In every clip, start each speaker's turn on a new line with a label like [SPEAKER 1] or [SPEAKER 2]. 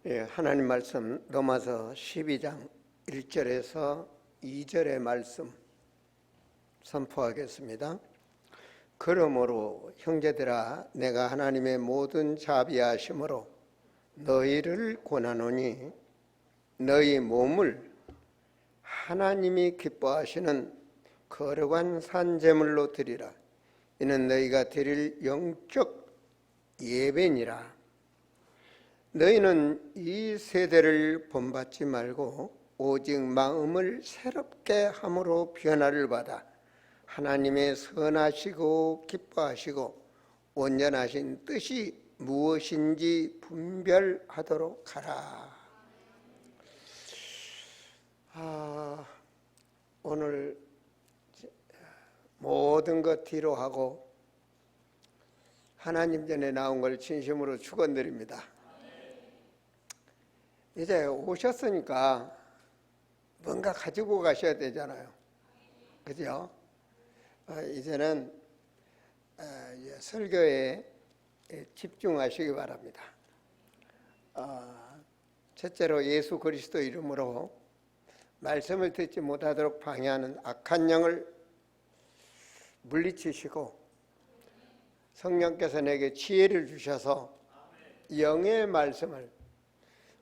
[SPEAKER 1] 예, 하나님 말씀 로마서 12장 1절에서 2절의 말씀 선포하겠습니다. 그러므로 형제들아 내가 하나님의 모든 자비하심으로 너희를 권하노니 너희 몸을 하나님이 기뻐하시는 거룩한 산제물로 드리라. 이는 너희가 드릴 영적 예배니라. 너희는 이 세대를 본받지 말고 오직 마음을 새롭게 함으로 변화를 받아 하나님의 선하시고 기뻐하시고 온전하신 뜻이 무엇인지 분별하도록 하라. 오늘 모든 것 뒤로 하고 하나님 전에 나온 걸 진심으로 축원드립니다. 이제 오셨으니까 뭔가 가지고 가셔야 되잖아요. 그죠? 이제는 설교에 집중하시기 바랍니다. 첫째로 예수 그리스도 이름으로 말씀을 듣지 못하도록 방해하는 악한 영을 물리치시고 성령께서 내게 지혜를 주셔서 영의 말씀을,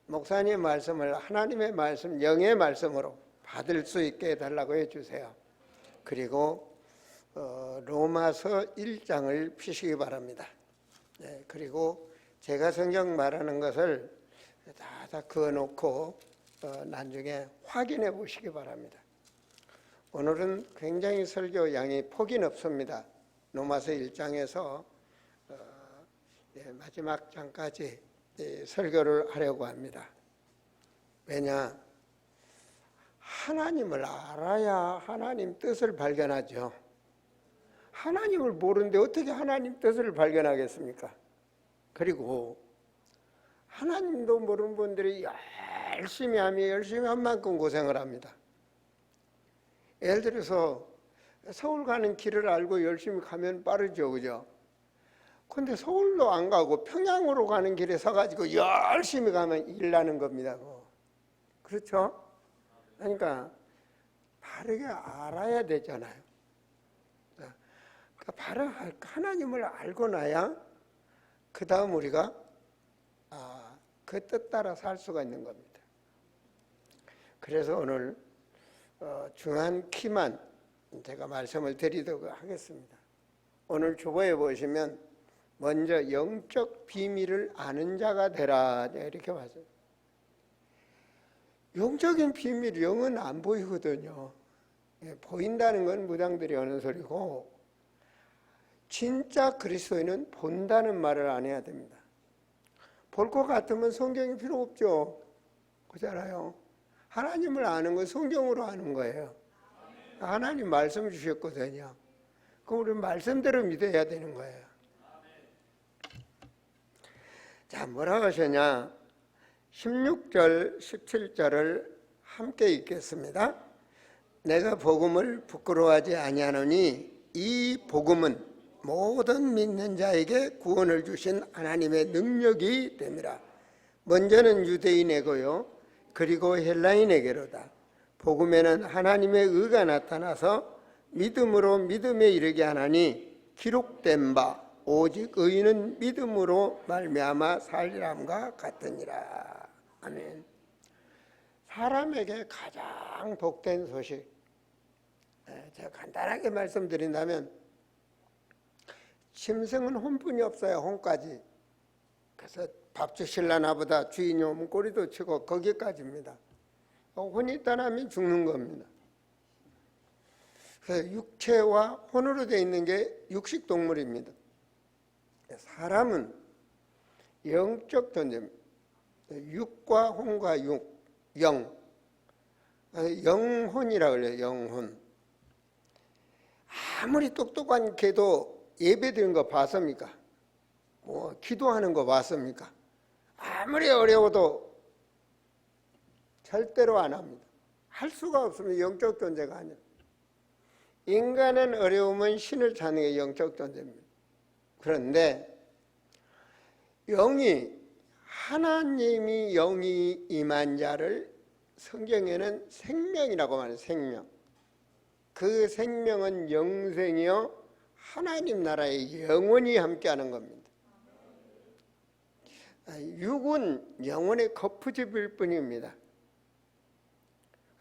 [SPEAKER 1] 목사님의 말씀을 하나님의 말씀, 영의 말씀으로 받을 수 있게 해달라고 해주세요. 그리고 로마서 1장을 피시기 바랍니다. 네, 그리고 제가 성경 말하는 것을 다 그어놓고 나중에 확인해 보시기 바랍니다. 오늘은 굉장히 설교 양이 폭이 넓습니다. 로마서 1장에서 마지막 장까지 설교를 하려고 합니다. 왜냐? 하나님을 알아야 하나님 뜻을 발견하죠. 하나님을 모르는데 어떻게 하나님 뜻을 발견하겠습니까? 그리고 하나님도 모르는 분들이 열심히 하면 열심히 한 만큼 고생을 합니다. 예를 들어서 서울 가는 길을 알고 열심히 가면 빠르죠, 그죠? 근데 서울로 안 가고 평양으로 가는 길에 서가지고 열심히 가면 일 나는 겁니다. 그렇죠? 그러니까 바르게 알아야 되잖아요. 그러니까 바로 하나님을 알고 나야 그 다음 우리가 그 뜻 따라 살 수가 있는 겁니다. 그래서 오늘 중요한 키만 제가 말씀을 드리도록 하겠습니다. 오늘 주보에 보시면 먼저 영적 비밀을 아는 자가 되라 이렇게 봤어요. 영적인 비밀, 영은 안 보이거든요. 보인다는 건 무당들이 하는 소리고 진짜 그리스도인은 본다는 말을 안 해야 됩니다. 볼 것 같으면 성경이 필요 없죠. 그렇잖아요. 하나님을 아는 건 성경으로 아는 거예요. 하나님 말씀 주셨거든요. 그럼 우리는 말씀대로 믿어야 되는 거예요. 자, 뭐라고 하셨냐? 16절, 17절을 함께 읽겠습니다. 내가 복음을 부끄러워하지 아니하노니 이 복음은 모든 믿는 자에게 구원을 주신 하나님의 능력이 됨이라. 먼저는 유대인에게요 그리고 헬라인에게로다. 복음에는 하나님의 의가 나타나서 믿음으로 믿음에 이르게 하나니 기록된 바 오직 의인은 믿음으로 말미암아 살리람과 같으니라. 아멘. 사람에게 가장 복된 소식, 제가 간단하게 말씀드린다면 짐승은 혼뿐이 없어요. 혼까지. 그래서 밥 주실라 나보다 주인이 오면 꼬리도 치고 거기까지입니다. 혼이 떠나면 죽는 겁니다. 그래서 육체와 혼으로 되어 있는 게 육식동물입니다. 사람은 영적 존재입니다. 육과 혼과 영, 영혼이라고 그래요. 영혼. 아무리 똑똑한 개도 예배드리는 거 봤습니까? 기도하는 거 봤습니까? 아무리 어려워도 절대로 안 합니다. 할 수가 없으면 영적 존재가 아니에요. 인간은 어려우면 신을 찾는 게 영적 존재입니다. 그런데 영이 하나님이 영이 임한 자를 성경에는 생명이라고 말해요. 생명. 그 생명은 영생이요 하나님 나라에 영원히 함께하는 겁니다. 육은 영혼의 거푸집일 뿐입니다.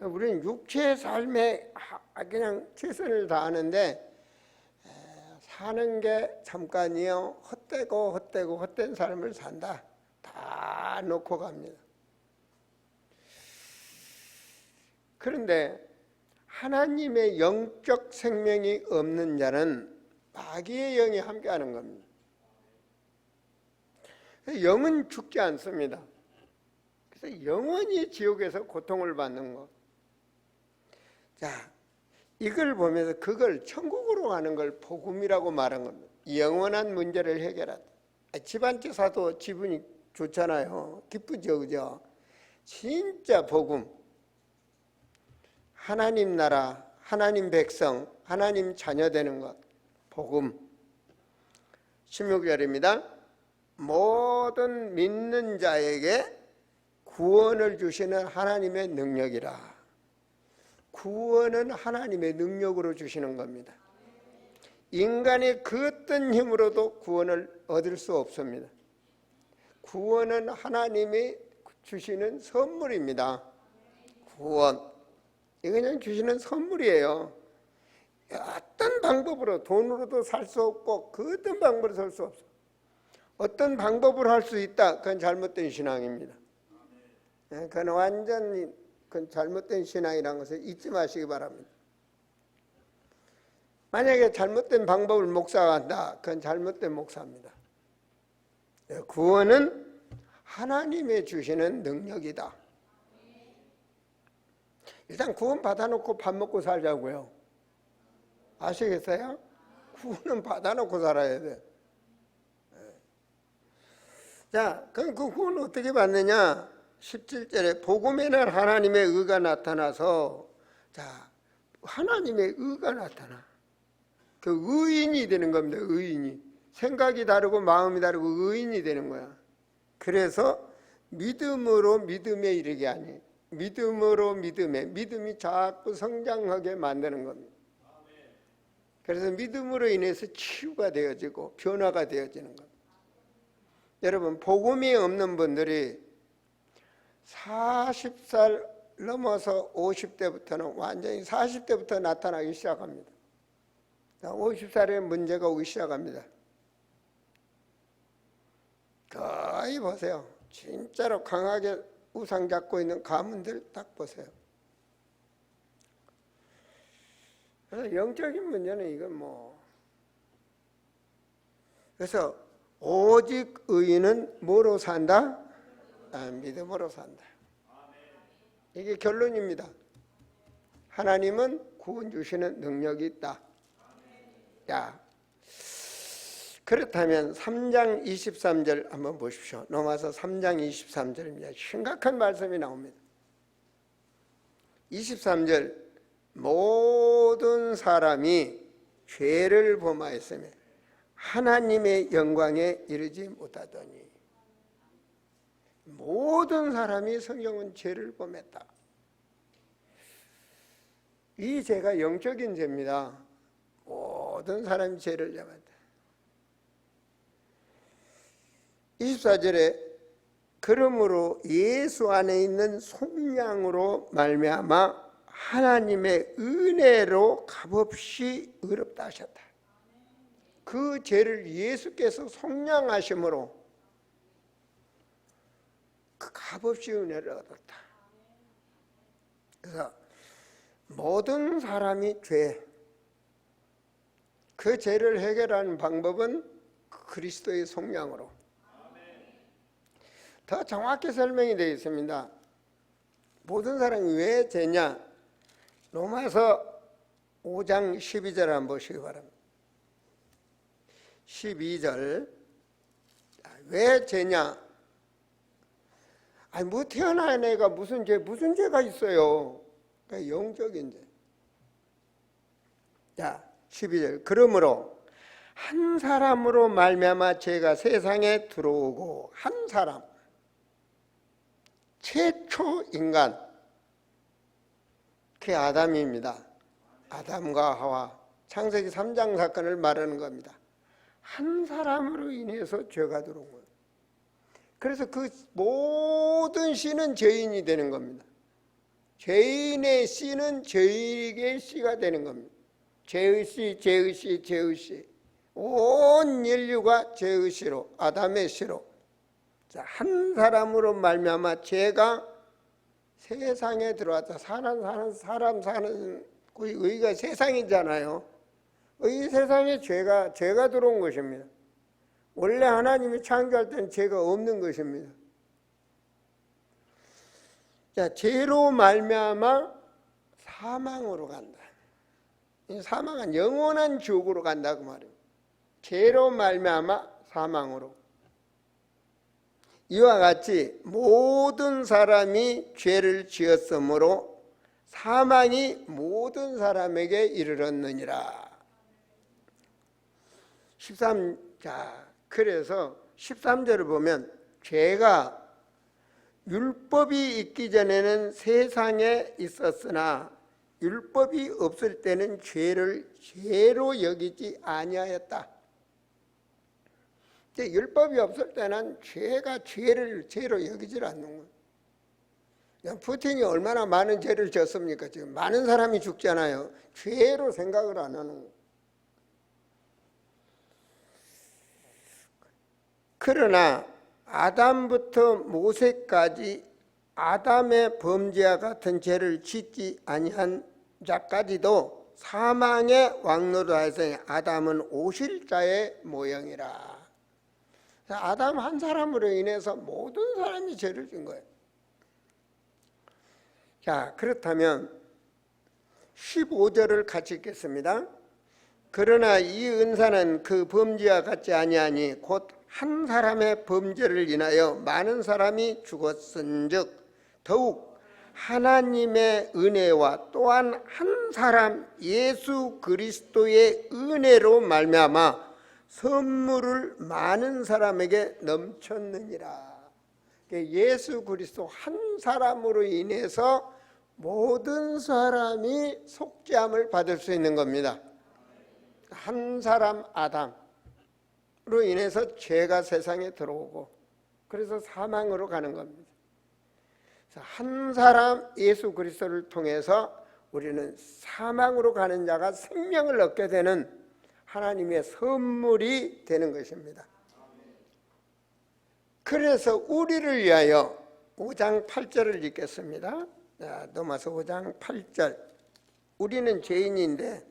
[SPEAKER 1] 우리는 육체의 삶에 그냥 최선을 다하는데 사는 게 잠깐이요 헛된 삶을 산다. 다 놓고 갑니다. 그런데 하나님의 영적 생명이 없는 자는 마귀의 영이 함께하는 겁니다. 영은 죽지 않습니다. 그래서 영원히 지옥에서 고통을 받는 것. 자, 이걸 보면서 그걸 천국으로 가는 걸 복음이라고 말한 겁니다. 영원한 문제를 해결하다. 집안째 사도 기분이 좋잖아요. 기쁘죠, 그죠? 진짜 복음. 하나님 나라, 하나님 백성, 하나님 자녀 되는 것. 복음. 16절입니다. 모든 믿는 자에게 구원을 주시는 하나님의 능력이라. 구원은 하나님의 능력으로 주시는 겁니다. 인간이 그 어떤 힘으로도 구원을 얻을 수 없습니다. 구원은 하나님이 주시는 선물입니다. 구원. 이거 그냥 주시는 선물이에요. 어떤 방법으로, 돈으로도 살 수 없고 그 어떤 방법으로 살 수 없어. 어떤 방법으로 할 수 있다. 그건 잘못된 신앙입니다. 그건 완전히 그건 잘못된 신앙이라는 것을 잊지 마시기 바랍니다. 만약에 잘못된 방법을 목사가 한다. 그건 잘못된 목사입니다. 구원은 하나님의 주시는 능력이다. 일단 구원 받아놓고 밥 먹고 살자고요. 아시겠어요? 구원은 받아놓고 살아야 돼. 자, 그럼 그 구원은 어떻게 받느냐? 17절에 복음에는 하나님의 의가 나타나서, 자, 하나님의 의가 나타나. 그 의인이 되는 겁니다. 의인이. 생각이 다르고 마음이 다르고 의인이 되는 거야. 그래서 믿음으로 믿음에 이르게 하니, 믿음으로 믿음에, 믿음이 자꾸 성장하게 만드는 겁니다. 그래서 믿음으로 인해서 치유가 되어지고 변화가 되어지는 겁니다. 여러분, 복음이 없는 분들이 40살 넘어서 50대부터는 완전히 40대부터 나타나기 시작합니다. 50살에 문제가 오기 시작합니다. 거의 보세요. 진짜로 강하게 우상 잡고 있는 가문들 딱 보세요. 그래서 영적인 문제는 이건 뭐. 그래서 오직 의인은 뭐로 산다? 믿음으로 산다. 이게 결론입니다. 하나님은 구원 주시는 능력이 있다. 야, 그렇다면 3장 23절 한번 보십시오. 넘어서 3장 23절입니다. 심각한 말씀이 나옵니다. 23절, 모든 사람이 죄를 범하였으며 하나님의 영광에 이르지 못하더니. 모든 사람이 성경은 죄를 범했다. 이 죄가 영적인 죄입니다. 모든 사람이 죄를 범했다. 24절에 그러므로 예수 안에 있는 속량으로 말미암아 하나님의 은혜로 값없이 의롭다 하셨다. 그 죄를 예수께서 속량하심으로 그 값없이 은혜를 얻었다. 그래서 모든 사람이 죄, 그 죄를 해결하는 방법은 그리스도의 속량으로. 더 정확히 설명이 되어 있습니다. 모든 사람이 왜 죄냐? 로마서 5장 12절 한번 보시기 바랍니다. 12절. 왜 죄냐? 아니, 뭐 태어난 애가 무슨 죄가 있어요? 그러니까 영적인 죄. 자, 12절. 그러므로 한 사람으로 말미암아 죄가 세상에 들어오고, 한 사람. 최초 인간, 그게 아담입니다. 아담과 하와, 창세기 3장 사건을 말하는 겁니다. 한 사람으로 인해서 죄가 들어온 거예요. 그래서 그 모든 씨는 죄인이 되는 겁니다. 죄인의 씨는 죄인의 씨가 되는 겁니다. 죄의 씨, 죄의 씨, 죄의 씨. 온 인류가 죄의 씨로, 아담의 씨로, 한 사람으로 말미암아 죄가 세상에 들어왔다. 사람 사는 의가 세상이잖아요. 이 세상에 죄가 들어온 것입니다. 원래 하나님이 창조할 때는 죄가 없는 것입니다. 자, 죄로 말미암아 사망으로 간다. 이 사망은 영원한 지옥으로 간다 그 말이에요. 죄로 말미암아 사망으로. 이와 같이 모든 사람이 죄를 지었으므로 사망이 모든 사람에게 이르렀느니라. 그래서 13절을 보면 죄가 율법이 있기 전에는 세상에 있었으나 율법이 없을 때는 죄를 죄로 여기지 아니하였다. 율법이 없을 때는 죄가 죄를 죄로 여기질 않는 거예요. 푸틴이 얼마나 많은 죄를 졌습니까? 지금 많은 사람이 죽잖아요. 죄로 생각을 안 하는 거예요. 그러나 아담부터 모세까지 아담의 범죄와 같은 죄를 짓지 아니한 자까지도 사망의 왕노릇하였으니 아담은 오실자의 모형이라. 아담 한 사람으로 인해서 모든 사람이 죄를 진 거예요. 자, 그렇다면 15절을 같이 읽겠습니다. 그러나 이 은사는 그 범죄와 같지 아니하니 곧 한 사람의 범죄를 인하여 많은 사람이 죽었은즉 더욱 하나님의 은혜와 또한 한 사람 예수 그리스도의 은혜로 말미암아 선물을 많은 사람에게 넘쳤느니라. 예수 그리스도 한 사람으로 인해서 모든 사람이 속죄함을 받을 수 있는 겁니다. 한 사람 아담으로 인해서 죄가 세상에 들어오고 그래서 사망으로 가는 겁니다. 한 사람 예수 그리스도를 통해서 우리는 사망으로 가는 자가 생명을 얻게 되는 하나님의 선물이 되는 것입니다. 그래서 우리를 위하여 5장 8절을 읽겠습니다. 넘어서 5장 8절. 우리는 죄인인데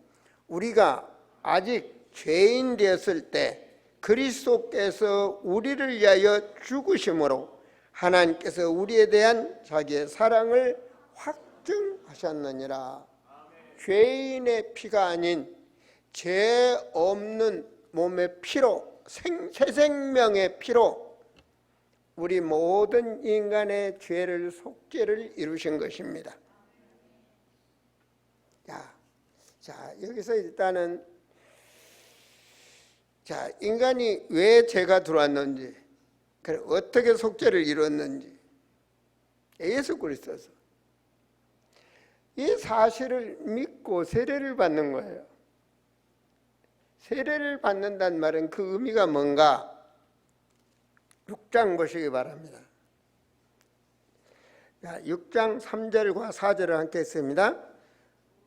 [SPEAKER 1] 우리가 아직 죄인 되었을 때 그리스도께서 우리를 위하여 죽으심으로 하나님께서 우리에 대한 자기의 사랑을 확증하셨느니라. 죄인의 피가 아닌 죄 없는 몸의 피로, 새 생명의 피로 우리 모든 인간의 죄를 속죄를 이루신 것입니다. 자, 여기서 일단은 인간이 왜 죄가 들어왔는지, 어떻게 속죄를 이루었는지, 예수 그리스도서 이 사실을 믿고 세례를 받는 거예요. 세례를 받는다는 말은 그 의미가 뭔가 6장 보시기 바랍니다. 6장 3절과 4절을 함께 했습니다.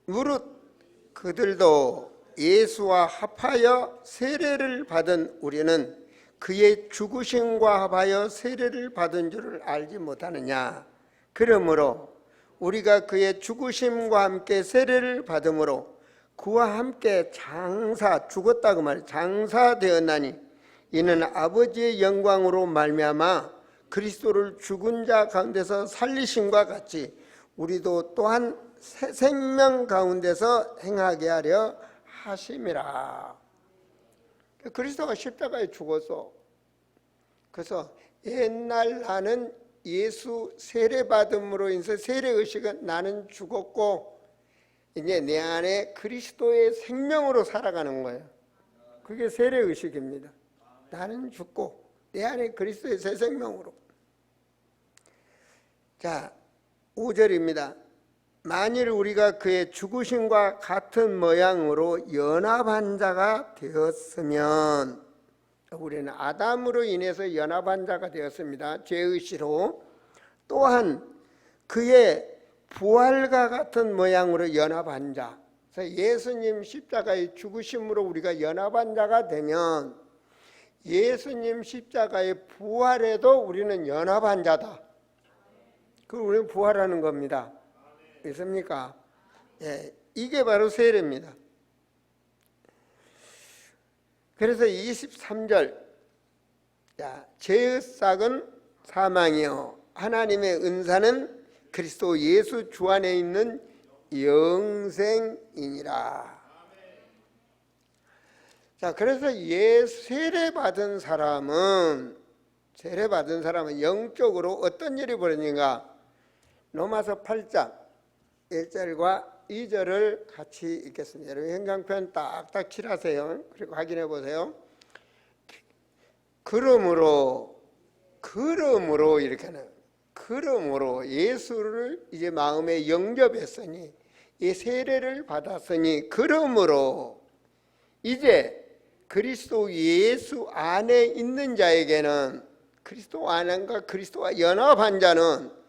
[SPEAKER 1] 무릇 그들도 예수와 합하여 세례를 받은 우리는 그의 죽으심과 합하여 세례를 받은 줄을 알지 못하느냐. 그러므로 우리가 그의 죽으심과 함께 세례를 받음으로 그와 함께 죽었다고 말해 장사되었나니 이는 아버지의 영광으로 말미암아 그리스도를 죽은 자 가운데서 살리심과 같이 우리도 또한 새 생명 가운데서 행하게 하려 하심이라. 그리스도가 십자가에 죽었어. 그래서 옛날 나는 예수 세례받음으로 인해서 세례의식은 나는 죽었고 이제 내 안에 그리스도의 생명으로 살아가는 거예요. 그게 세례의식입니다. 나는 죽고 내 안에 그리스도의 새 생명으로. 자, 5절입니다. 만일 우리가 그의 죽으심과 같은 모양으로 연합한 자가 되었으면, 우리는 아담으로 인해서 연합한 자가 되었습니다. 죄의 씨로. 또한 그의 부활과 같은 모양으로 연합한 자. 그래서 예수님 십자가의 죽으심으로 우리가 연합한 자가 되면 예수님 십자가의 부활에도 우리는 연합한 자다. 그럼 우리는 부활하는 겁니다. 있습니까? 예, 이게 바로 세례입니다. 그래서 23절, 자, 죄의 싹은 사망이요 하나님의 은사는 그리스도 예수 주 안에 있는 영생이니라. 자, 그래서 세례 받은 사람은 영적으로 어떤 일이 벌어지는가? 로마서 8장 1절과 2절을 같이 읽겠습니다. 여러분 현장편 딱딱 칠하세요. 그리고 확인해 보세요. 그러므로 이렇게 하는, 그러므로 예수를 이제 마음에 영접했으니, 이 세례를 받았으니, 그러므로 이제 그리스도 예수 안에 있는 자에게는, 그리스도 안과 그리스도와 연합한 자는